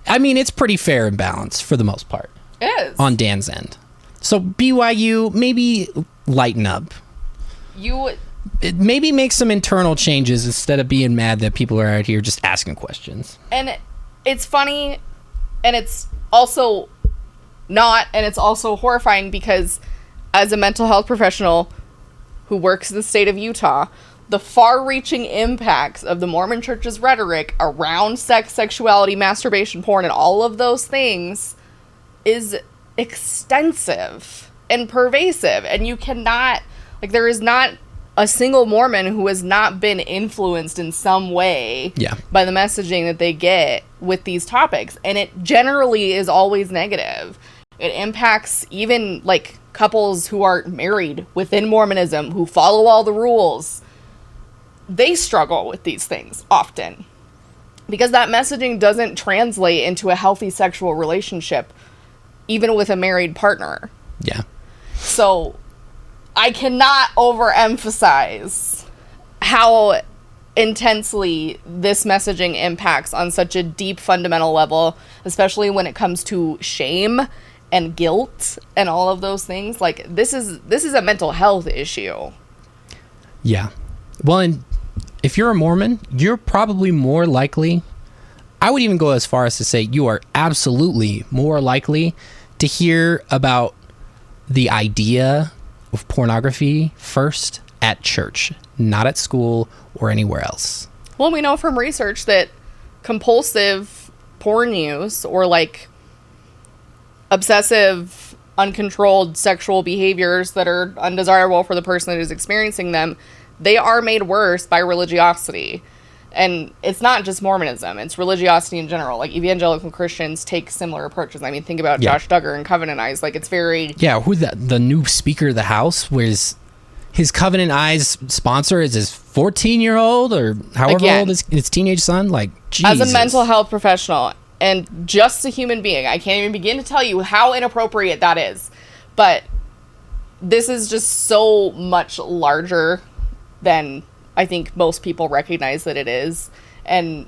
I mean, it's pretty fair and balanced for the most part It is. on Dan's end. So BYU, maybe lighten up. Maybe make some internal changes instead of being mad that people are out here just asking questions. And it's funny, and it's also not, and it's also horrifying because as a mental health professional who works in the state of Utah, the far-reaching impacts of the Mormon Church's rhetoric around sex, sexuality, masturbation, porn, and all of those things is extensive and pervasive. And you cannot, like, there is not a single Mormon who has not been influenced in some way by the messaging that they get with these topics. And it generally is always negative. It impacts even, like, couples who are married within Mormonism, who follow all the rules. They struggle with these things often because that messaging doesn't translate into a healthy sexual relationship, even with a married partner. Yeah. So I cannot overemphasize how intensely this messaging impacts on such a deep fundamental level, especially when it comes to shame and guilt and all of those things. Like, this is a mental health issue. Yeah. Well, and if you're a Mormon, you're probably more likely, I would even go as far as to say you are absolutely more likely to hear about the idea of pornography first at church, not at school or anywhere else. Well, we know from research that compulsive porn use or like obsessive, uncontrolled sexual behaviors that are undesirable for the person that is experiencing them, they are made worse by religiosity. And it's not just Mormonism, it's religiosity in general. Like, evangelical Christians take similar approaches. I mean, think about Josh Duggar and Covenant Eyes. Like, it's very... Yeah, who the new Speaker of the House, whereas his Covenant Eyes sponsor is his 14-year-old or however old his teenage son. Like, Jesus. As a mental health professional and just a human being, I can't even begin to tell you how inappropriate that is. But this is just so much larger than I think most people recognize that it is. And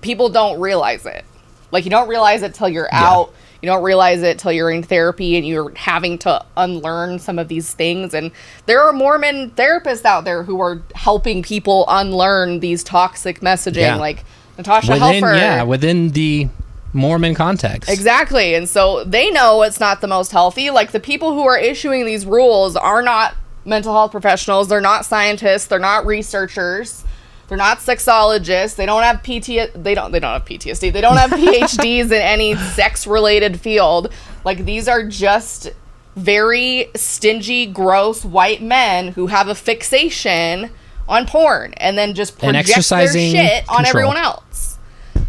people don't realize it. Like, you don't realize it till you're out. You don't realize it till you're in therapy and you're having to unlearn some of these things. And there are Mormon therapists out there who are helping people unlearn these toxic messaging, like Natasha Helfer. Within the Mormon context. Exactly. And so they know it's not the most healthy. Like, the people who are issuing these rules are not mental health professionals. They're not scientists. They're not researchers. They're not sexologists. They don't have They don't have PTSD. They don't have PhDs in any sex-related field. Like, these are just very stingy, gross white men who have a fixation on porn and then just project their shit on everyone else.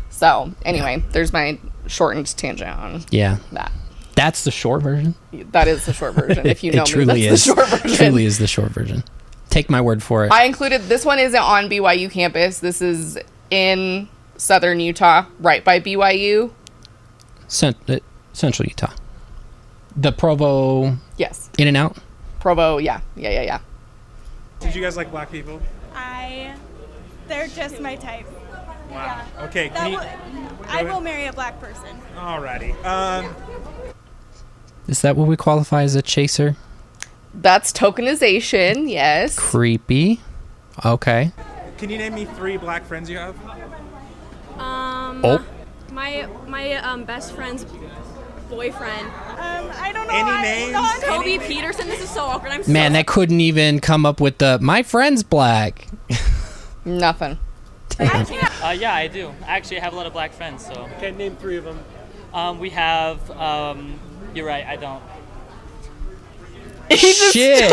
So, anyway, there's my shortened tangent on that. That's the short version? That is the short version. If you know me, that's the short version. It truly is the short version. Take my word for it. I included, this one isn't on BYU campus. This is in southern Utah, right by BYU. Central Utah. The Provo. Yes. In and out. Provo, yeah. Did you guys like black people? They're just my type. Wow. Yeah. Okay. I will marry a black person. Alrighty. Is that what we qualify as a chaser? That's tokenization, yes. Creepy. Okay. Can you name me 3 black friends you have? My best friend's boyfriend. I don't know. Any names? Kobe Peterson. This is so awkward. Man, that couldn't even come up with my friend's black. Nothing. Yeah, I do. Actually, I have a lot of black friends, so. Okay, name 3 of them. We have, you're right, I don't. Shit.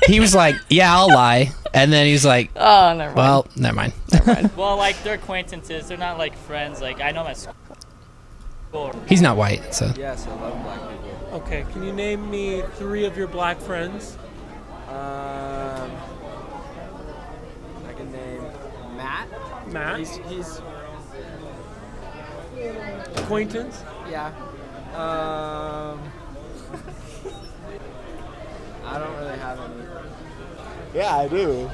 He was like, yeah, I'll lie. And then he's like, oh, never mind. Well, never mind. Well, like, they're acquaintances. They're not, like, friends. Like, I know my school. He's not white, so. Yes, I love black people. Okay, can you name me 3 of your black friends? I can name Matt. He's acquaintance? Yeah. I don't really have any. Yeah, I do.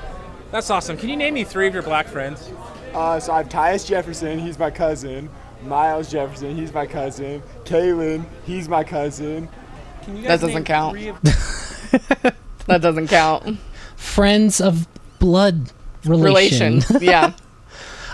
That's awesome. Can you name me 3 of your black friends? So I have Tyus Jefferson, he's my cousin. Miles Jefferson, he's my cousin. Kalen, he's my cousin. Can you guys that doesn't count. Of- that doesn't count. Friends of blood relation. Yeah.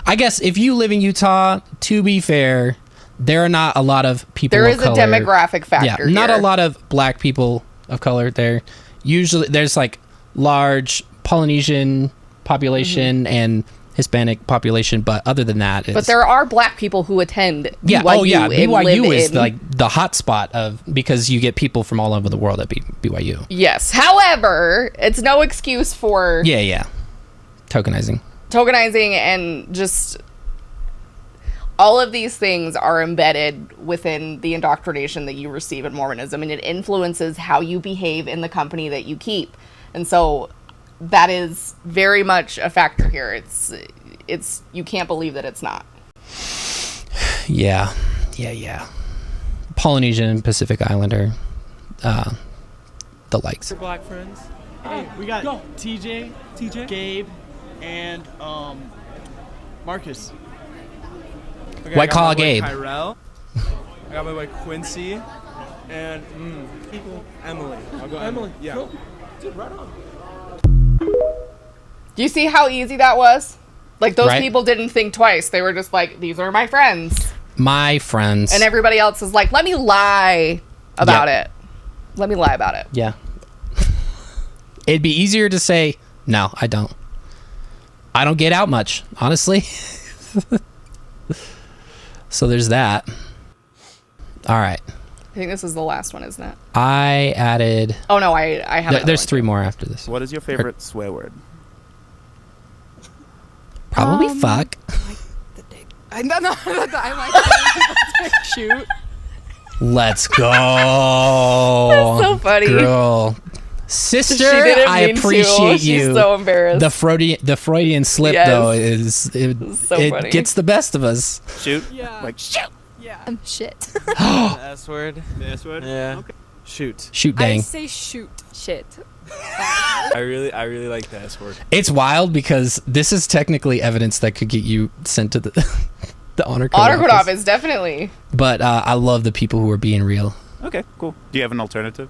I guess if you live in Utah, to be fair, there are not a lot of people There of is color. a demographic factor not here. a lot of black people of color there. Usually there's like large Polynesian population and Hispanic population, but other than that, but there are black people who attend BYU. BYU is like the hot spot because you get people from all over the world at BYU. Yes. However, it's no excuse for tokenizing and just all of these things are embedded within the indoctrination that you receive in Mormonism, and it influences how you behave in the company that you keep. And so that is very much a factor here. It's you can't believe that it's not. Yeah. Polynesian, Pacific Islander, the likes. Your black friends? Hey, we got TJ, Gabe, and Marcus. Okay, White collar Gabe. Tyrell. I got my boy Quincy. And Emily. I'll go Emily. Yeah. Cool. Dude, right on. Do you see how easy that was? Like, those people didn't think twice. They were just like, these are my friends. My friends. And everybody else is like, let me lie about it. Let me lie about it. Yeah. It'd be easier to say, no, I don't. I don't get out much, honestly. So there's that. All right. I think this is the last one, isn't it? I added... Oh, no, I have There's 3 more after this. What is your favorite swear word? Probably fuck. I like shoot. Let's go. That's so funny. Girl. Sister, She didn't I mean to. appreciate She's you. so embarrassed. The Freudian slip, Yes. though, is it funny. gets the best of us. Shoot. Yeah. Like shoot. Yeah. Shit. The S word. The S word. Yeah. Okay. Shoot. Shoot I dang. say shoot. Shit. I really like the S word. It's wild because this is technically evidence that could get you sent to the the honor code Honor code office. office, definitely. But I love the people who are being real. Okay, cool. Do you have an alternative?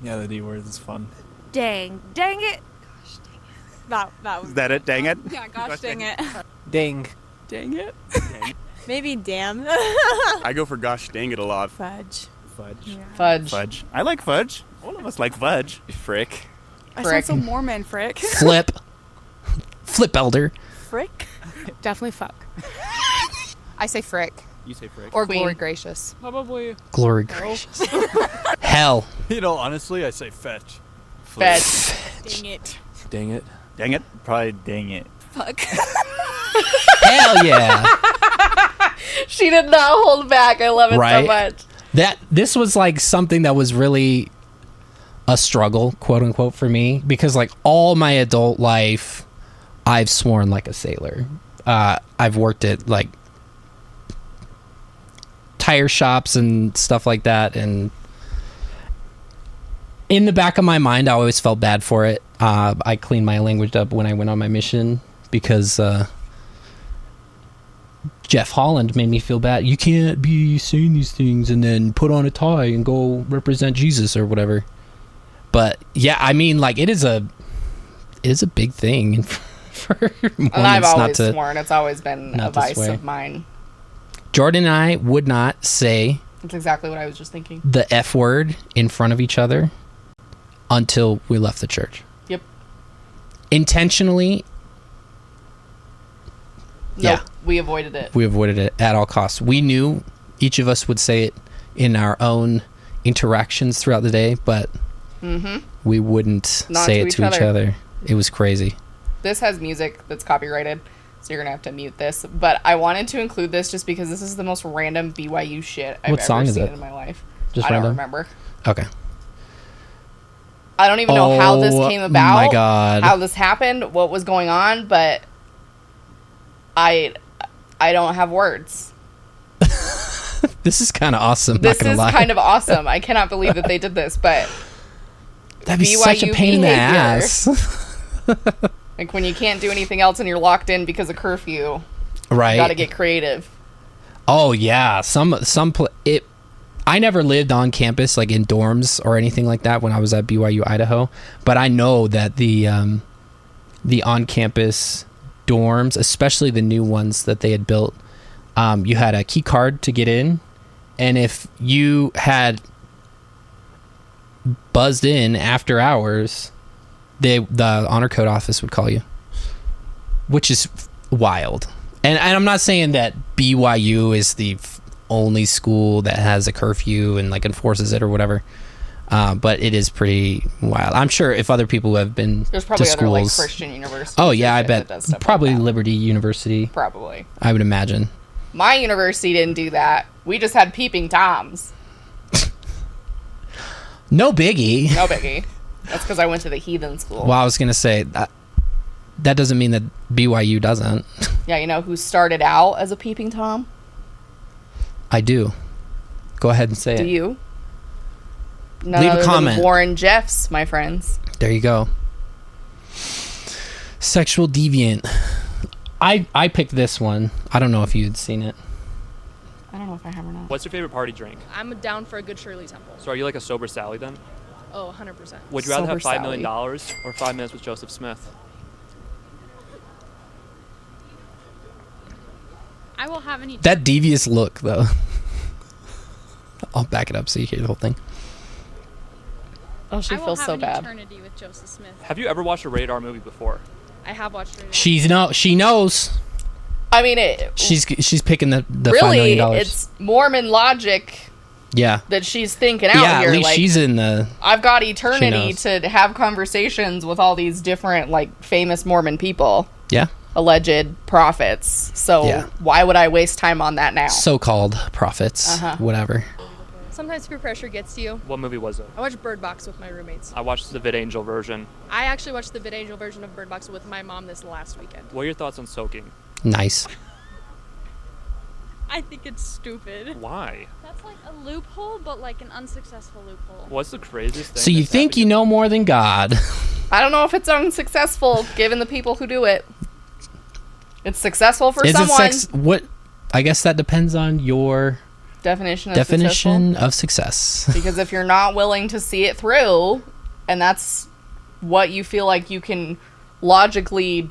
Yeah, the D word is fun. Dang it. Gosh, dang it. That was. Is that it? Dang it. Yeah, gosh, dang it. Dang. Dang it. Maybe damn. I go for gosh dang it a lot. Fudge. Fudge. Yeah. Fudge. Fudge. I like fudge. All of us like fudge. Frick. I Frick. sound so Mormon, frick. Flip. Flip elder. Frick? Definitely fuck. I say frick. You say frick. Or Queen. glory gracious. Probably. Glory gracious. Hell. You know, honestly, I say fetch. Fetch. Dang it. Dang it. Dang it. Probably dang it. Fuck. Hell yeah. She did not hold back. I love it Right? so much. This was like something that was really a struggle, quote unquote, for me, because like all my adult life I've sworn like a sailor. I've worked at like tire shops and stuff like that, and in the back of my mind I always felt bad for it. I cleaned my language up when I went on my mission because Jeff Holland made me feel bad. You can't be saying these things and then put on a tie and go represent Jesus or whatever. But yeah, I mean, like it is a big thing for Mormons. And I've not always to, sworn it's always been a not this vice way. of mine. Jordan and I would not say That's exactly what I was just thinking. the F word in front of each other until we left the church. Yep. Intentionally. Nope, Yeah. we avoided it. We avoided it at all costs. We knew each of us would say it in our own interactions throughout the day, but we wouldn't Not say to it each to each other. other. It was crazy. This has music that's copyrighted, so you're gonna have to mute this. But I wanted to include this just because this is the most random BYU shit I've What song ever is seen it? in my life. Just I random? don't remember. Okay. I don't even know how this Oh came about. my God. How this happened, what was going on, but I don't have words. This is kind of awesome. This not gonna is lie. kind of awesome. I cannot believe that they did this, but That'd be such a BYU pain in the behavior. ass. Like when you can't do anything else and you're locked in because of curfew, Right. you got to get creative. Oh yeah, I never lived on campus like in dorms or anything like that when I was at BYU Idaho, but I know that the on-campus dorms, especially the new ones that they had built, you had a key card to get in, and if you had buzzed in after hours, the honor code office would call you, which is wild. And I'm not saying that BYU is the only school that has a curfew and like enforces it or whatever, but it is pretty wild. I'm sure if other people have been There's probably to other like schools, Christian universities. oh yeah, I and shit that bet does stuff probably like that. Liberty University. Probably. I would imagine. My university didn't do that. We just had peeping toms. No biggie. No biggie. That's because I went to the heathen school. Well, I was gonna say that doesn't mean that BYU doesn't. Yeah, you know who started out as a peeping tom? I do. Go ahead and say Do it. you? None Leave a other than comment. Warren Jeffs, my friends. There you go. Sexual deviant. I picked this one. I don't know if you'd seen it. I don't know if I have or not. What's your favorite party drink? I'm down for a good Shirley Temple. So are you like a sober Sally then? Oh, 100%. Would you rather Sober have $5 million Sally. or 5 minutes with Joseph Smith? I will have any. That devious look, though. I'll back it up so you hear the whole thing. Oh, she I will feels have so an bad. eternity with Joseph Smith. Have you ever watched a rated R movie before? I have watched it. She knows. I mean, it She's picking the $5 really, million. it's Mormon logic. Yeah. that she's thinking out Yeah, here. at least like, she's in the... I've got eternity knows. to have conversations with all these different, like, famous Mormon people. Yeah. Alleged prophets. So Yeah. why would I waste time on that now? So-called prophets. Whatever. Sometimes peer pressure gets to you. What movie was it? I watched Bird Box with my roommates. I watched the VidAngel version. I actually watched the VidAngel version of Bird Box with my mom this last weekend. What are your thoughts on soaking? Nice. I think it's stupid. Why? That's like a loophole, but like an unsuccessful loophole. What's the craziest thing? So you think you know more than God. I don't know if it's unsuccessful given the people who do it. It's successful for someone. What? I guess that depends on your Definition of success. Because if you're not willing to see it through, and that's what you feel like you can logically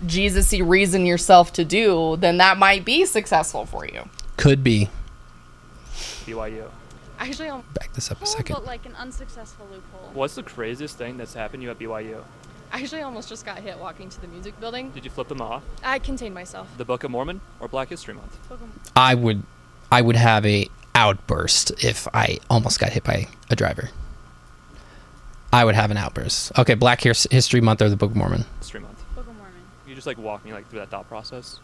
Jesus-y reason yourself to do, then that might be successful for you. Could be. BYU. Actually, back this up a second. But like an unsuccessful loophole. What's the craziest thing that's happened to you at BYU? I actually almost just got hit walking to the music building. Did you flip them off? I contained myself. The Book of Mormon or Black History Month? I would have a outburst if I almost got hit by a driver. I would have an outburst. Okay, Black History Month or the Book of Mormon? History Month. Book of Mormon. You just like walk me like through that thought process.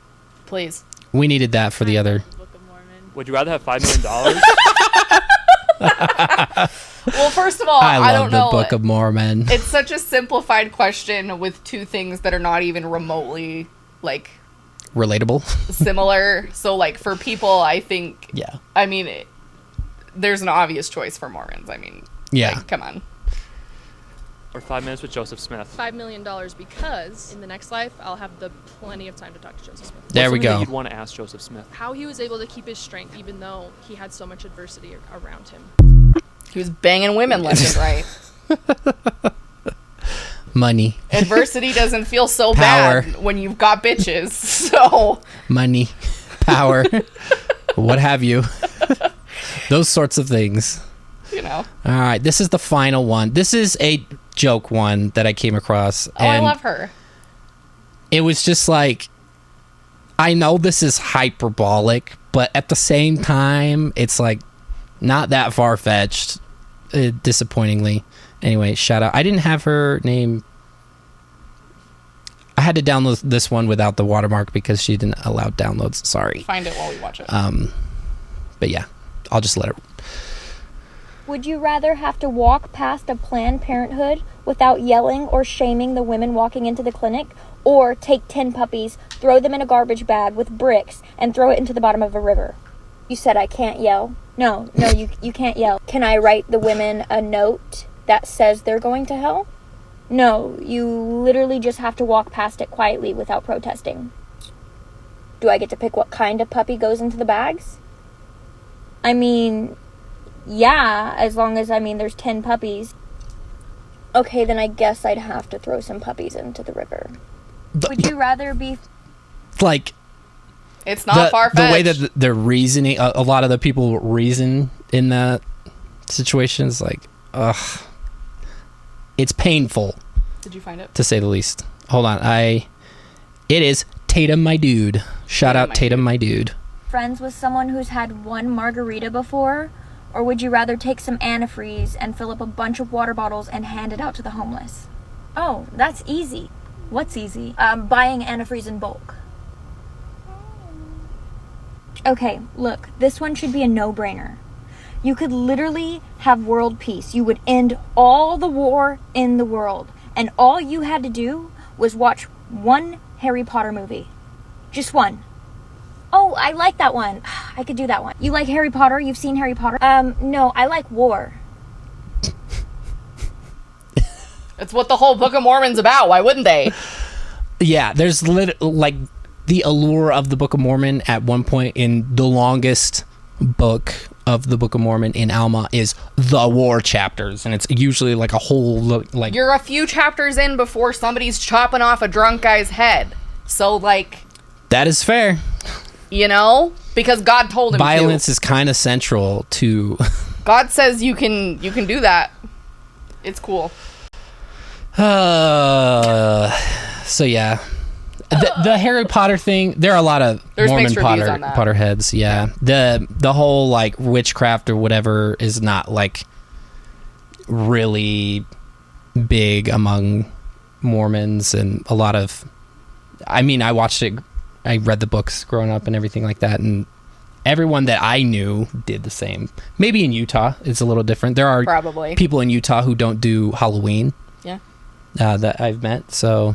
Please. We needed that for the other. Would you rather have $5 million? Well, first of all, I love don't know. the Book of Mormon. It's such a simplified question with two things that are not even remotely like Relatable. similar. So like for people, I think. Yeah. I mean, there's an obvious choice for Mormons. I mean. Yeah. Like, come on. Or 5 minutes with Joseph Smith? $5 million because in the next life, I'll have plenty of time to talk to Joseph Smith. There we go. That you'd want to ask Joseph Smith. How he was able to keep his strength even though he had so much adversity around him. He was banging women left and right. Money. Adversity doesn't feel so Power. bad when you've got bitches. So Money. Power. What have you. Those sorts of things. You know. All right, this is the final one. This is a joke one that I came across. Oh, I love her. It was just like, I know this is hyperbolic, but at the same time, it's like not that far-fetched, disappointingly. Anyway, shout out. I didn't have her name. I had to download this one without the watermark because she didn't allow downloads. Sorry. Find it while we watch it. But yeah, I'll just let it. Would you rather have to walk past a Planned Parenthood without yelling or shaming the women walking into the clinic, or take 10 puppies, throw them in a garbage bag with bricks, and throw it into the bottom of a river? You said I can't yell. No, you can't yell. Can I write the women a note that says they're going to hell? No, you literally just have to walk past it quietly without protesting. Do I get to pick what kind of puppy goes into the bags? I mean... yeah, as long as, there's 10 puppies. Okay, then I guess I'd have to throw some puppies into the river. Would you rather be... Like... It's not far-fetched. The way that they're reasoning, a lot of the people reason in that situation is like, ugh. It's painful. Did you find it? To say the least. Hold on, it is Tatum, my dude. Shout out Tatum, my dude. Friends with someone who's had one margarita before? Or would you rather take some antifreeze and fill up a bunch of water bottles and hand it out to the homeless? Oh, that's easy. What's easy? Buying antifreeze in bulk. Okay, look, this one should be a no-brainer. You could literally have world peace. You would end all the war in the world. And all you had to do was watch one Harry Potter movie. Just one. Oh, I like that one. I could do that one. You like Harry Potter? You've seen Harry Potter? No, I like war. It's what the whole Book of Mormon's about. Why wouldn't they? Yeah, there's like the allure of the Book of Mormon at one point in the longest book of the Book of Mormon in Alma is the war chapters, and it's usually like a whole like you're a few chapters in before somebody's chopping off a drunk guy's head. So like that is fair. You know, because God told him violence is kind of central to God says you can do that. It's cool. So yeah, the Harry Potter thing, there are a lot of There's Mormon mixed reviews on that. Potterheads. Yeah. The whole like witchcraft or whatever is not like really big among Mormons, and a lot of, I mean, I watched it, I read the books growing up and everything like that, and everyone that I knew did the same. Maybe in Utah it's a little different. There are Probably. people in Utah who don't do Halloween. Yeah. That I've met. So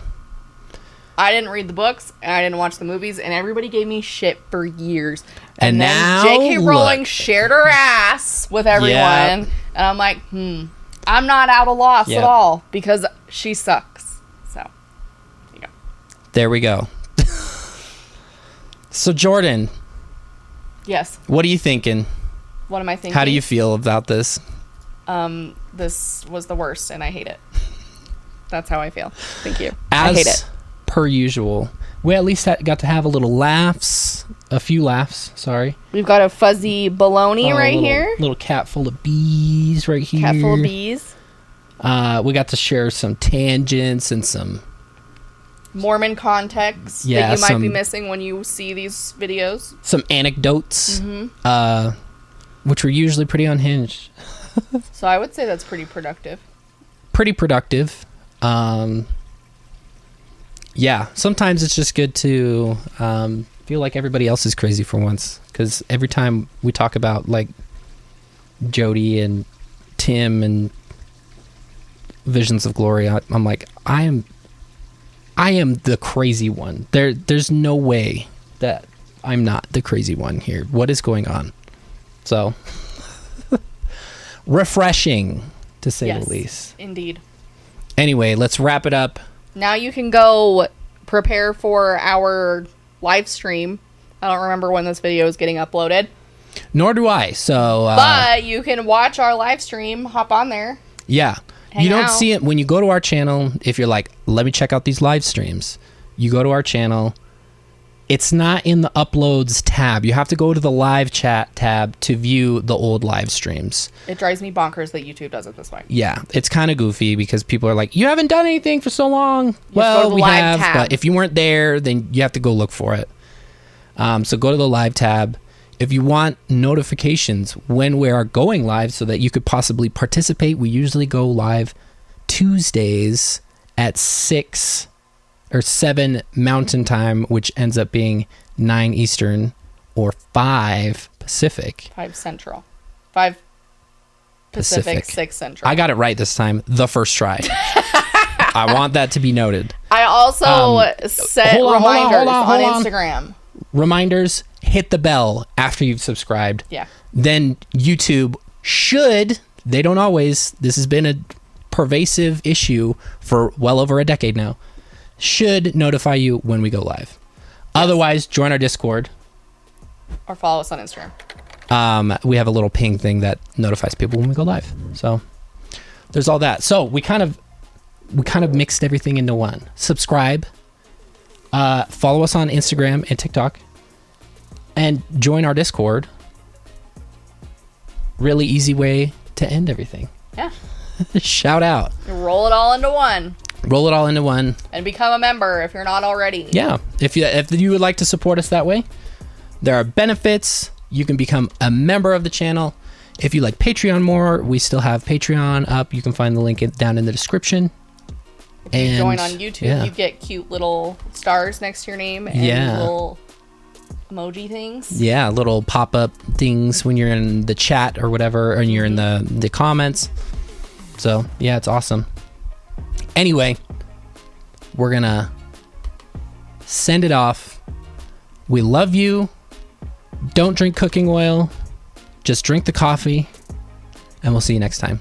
I didn't read the books and I didn't watch the movies, and everybody gave me shit for years. And then now, J.K. Rowling look. shared her ass with everyone, Yep. and I'm like, I'm not out of loss Yep. at all because she sucks. So, there we go. So Jordan, yes. what are you thinking? What am I thinking? How do you feel about this? This was the worst, and I hate it. That's how I feel. Thank you. As I hate it. per usual, we at least got to have a few laughs. Sorry. We've got a fuzzy baloney right here. Little cat full of bees right here. Cat full of bees. We got to share some tangents and some Mormon context that you might be missing when you see these videos. Some anecdotes, which were usually pretty unhinged. So I would say that's pretty productive. Pretty productive. Yeah, sometimes it's just good to feel like everybody else is crazy for once, because every time we talk about like Jody and Tim and Visions of Glory, I'm like, I am the crazy one. There's no way that I'm not the crazy one here. What is going on? So refreshing, to say the least. Indeed. Anyway, let's wrap it up. Now you can go prepare for our live stream. I don't remember when this video is getting uploaded. Nor do I. So, but you can watch our live stream. Hop on there. Yeah. You don't see it when you go to our channel. If you're like, let me check out these live streams, you go to our channel. It's not in the uploads tab. You have to go to the live chat tab to view the old live streams. It drives me bonkers that YouTube does it this way. Yeah, it's kind of goofy because people are like, you haven't done anything for so long. Well, we have, but if you weren't there, then you have to go look for it. So go to the live tab. If you want notifications when we are going live so that you could possibly participate, we usually go live Tuesdays at 6 or 7 Mountain Time, which ends up being 9 Eastern or 5 Pacific. 5 Central. 5 Pacific, 6 Central. I got it right this time, the first try. I want that to be noted. I also set reminders on Instagram. Reminders, hit the bell after you've subscribed. Yeah. Then YouTube should, they don't always, this has been a pervasive issue for well over a decade now, should notify you when we go live. Yes. Otherwise, join our Discord. Or follow us on Instagram. We have a little ping thing that notifies people when we go live. So there's all that. So we kind of mixed everything into one. Subscribe. Follow us on Instagram and TikTok, and join our Discord. Really easy way to end everything. Yeah. Shout out. Roll it all into one. Roll it all into one. And become a member if you're not already. Yeah. If you would like to support us that way, there are benefits. You can become a member of the channel. If you like Patreon more, we still have Patreon up. You can find the link down in the description. And join on YouTube, you get cute little stars next to your name and little emoji things. Yeah, little pop-up things when you're in the chat or whatever, and you're in the comments. So, yeah, it's awesome. Anyway, we're going to send it off. We love you. Don't drink cooking oil. Just drink the coffee. And we'll see you next time.